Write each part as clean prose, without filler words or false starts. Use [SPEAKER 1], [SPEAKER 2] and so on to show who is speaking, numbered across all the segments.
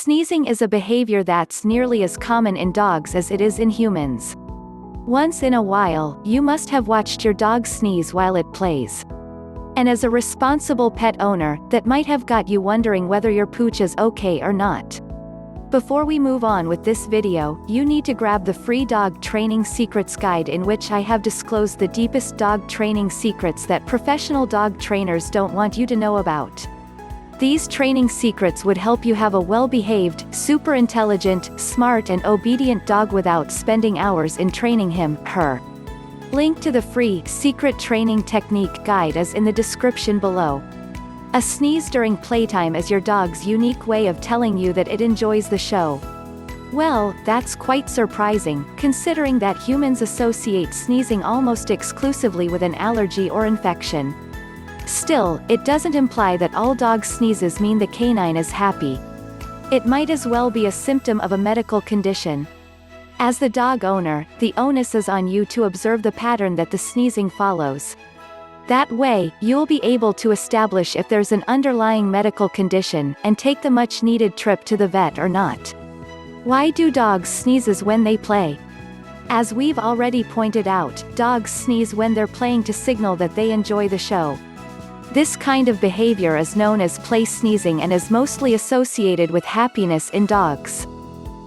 [SPEAKER 1] Sneezing is a behavior that's nearly as common in dogs as it is in humans. Once in a while, you must have watched your dog sneeze while it plays. And as a responsible pet owner, that might have got you wondering whether your pooch is okay or not. Before we move on with this video, you need to grab the free Dog Training Secrets Guide, in which I have disclosed the deepest dog training secrets that professional dog trainers don't want you to know about. These training secrets would help you have a well-behaved, super intelligent, smart and obedient dog without spending hours in training him/her. Link to the free Secret Training Technique Guide is in the description below. A sneeze during playtime is your dog's unique way of telling you that it enjoys the show. Well, that's quite surprising, considering that humans associate sneezing almost exclusively with an allergy or infection. Still, it doesn't imply that all dog sneezes mean the canine is happy. It might as well be a symptom of a medical condition. As the dog owner, the onus is on you to observe the pattern that the sneezing follows. That way, you'll be able to establish if there's an underlying medical condition, and take the much-needed trip to the vet or not. Why do dogs sneeze when they play? As we've already pointed out, dogs sneeze when they're playing to signal that they enjoy the show. This kind of behavior is known as play sneezing and is mostly associated with happiness in dogs.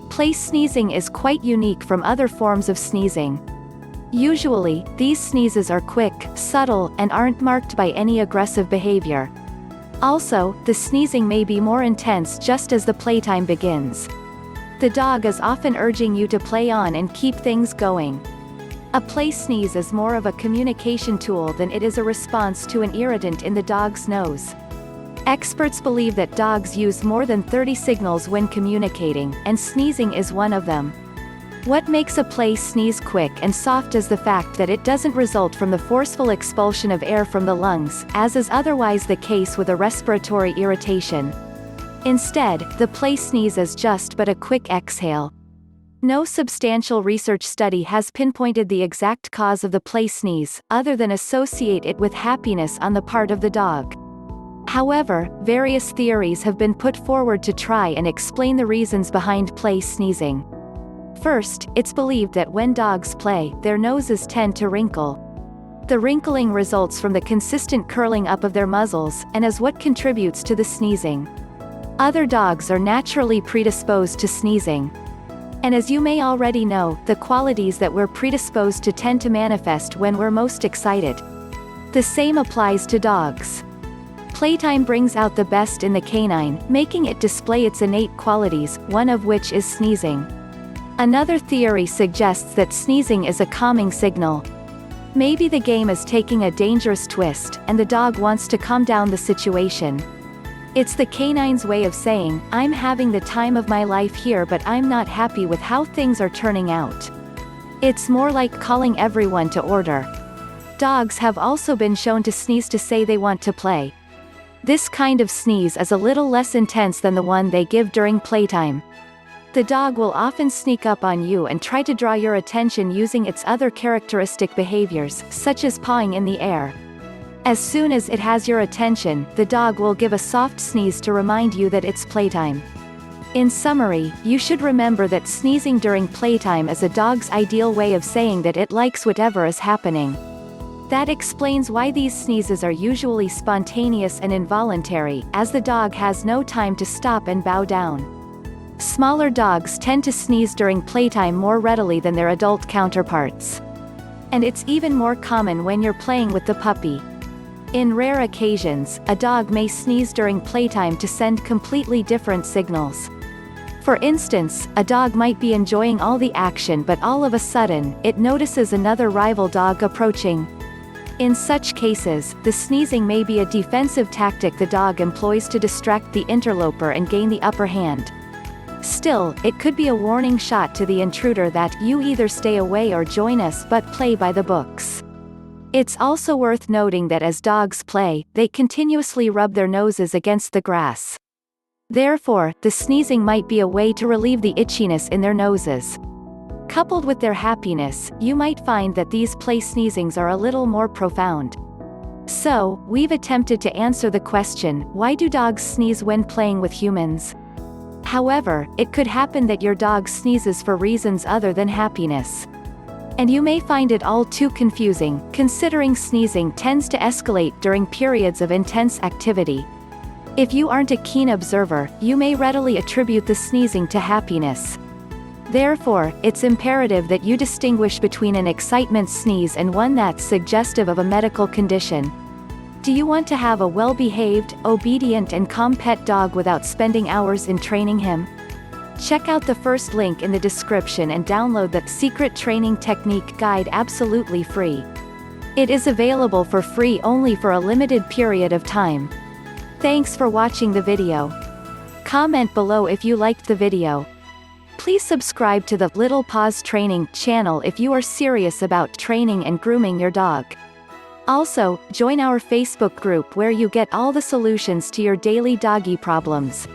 [SPEAKER 1] Play sneezing is quite unique from other forms of sneezing. Usually, these sneezes are quick, subtle, and aren't marked by any aggressive behavior. Also, the sneezing may be more intense just as the playtime begins. The dog is often urging you to play on and keep things going. A play sneeze is more of a communication tool than it is a response to an irritant in the dog's nose. Experts believe that dogs use more than 30 signals when communicating, and sneezing is one of them. What makes a play sneeze quick and soft is the fact that it doesn't result from the forceful expulsion of air from the lungs, as is otherwise the case with a respiratory irritation. Instead, the play sneeze is just but a quick exhale. No substantial research study has pinpointed the exact cause of the play sneeze, other than associate it with happiness on the part of the dog. However, various theories have been put forward to try and explain the reasons behind play sneezing. First, it's believed that when dogs play, their noses tend to wrinkle. The wrinkling results from the consistent curling up of their muzzles, and is what contributes to the sneezing. Other dogs are naturally predisposed to sneezing. And as you may already know, the qualities that we're predisposed to tend to manifest when we're most excited. The same applies to dogs. Playtime brings out the best in the canine, making it display its innate qualities, one of which is sneezing. Another theory suggests that sneezing is a calming signal. Maybe the game is taking a dangerous twist, and the dog wants to calm down the situation. It's the canine's way of saying, "I'm having the time of my life here, but I'm not happy with how things are turning out." It's more like calling everyone to order. Dogs have also been shown to sneeze to say they want to play. This kind of sneeze is a little less intense than the one they give during playtime. The dog will often sneak up on you and try to draw your attention using its other characteristic behaviors, such as pawing in the air. As soon as it has your attention, the dog will give a soft sneeze to remind you that it's playtime. In summary, you should remember that sneezing during playtime is a dog's ideal way of saying that it likes whatever is happening. That explains why these sneezes are usually spontaneous and involuntary, as the dog has no time to stop and bow down. Smaller dogs tend to sneeze during playtime more readily than their adult counterparts. And it's even more common when you're playing with the puppy. In rare occasions, a dog may sneeze during playtime to send completely different signals. For instance, a dog might be enjoying all the action, but all of a sudden, it notices another rival dog approaching. In such cases, the sneezing may be a defensive tactic the dog employs to distract the interloper and gain the upper hand. Still, it could be a warning shot to the intruder that you either stay away or join us, but play by the books. It's also worth noting that as dogs play, they continuously rub their noses against the grass. Therefore, the sneezing might be a way to relieve the itchiness in their noses. Coupled with their happiness, you might find that these play sneezings are a little more profound. So, we've attempted to answer the question, why do dogs sneeze when playing with humans? However, it could happen that your dog sneezes for reasons other than happiness. And you may find it all too confusing, considering sneezing tends to escalate during periods of intense activity. If you aren't a keen observer, you may readily attribute the sneezing to happiness. Therefore, it's imperative that you distinguish between an excitement sneeze and one that's suggestive of a medical condition. Do you want to have a well-behaved, obedient and calm pet dog without spending hours in training him? Check out the first link in the description and download the Secret Training Technique Guide absolutely free. It is available for free only for a limited period of time. Thanks for watching the video. Comment below if you liked the video. Please subscribe to the Little Paws Training channel if you are serious about training and grooming your dog. Also, join our Facebook group where you get all the solutions to your daily doggy problems.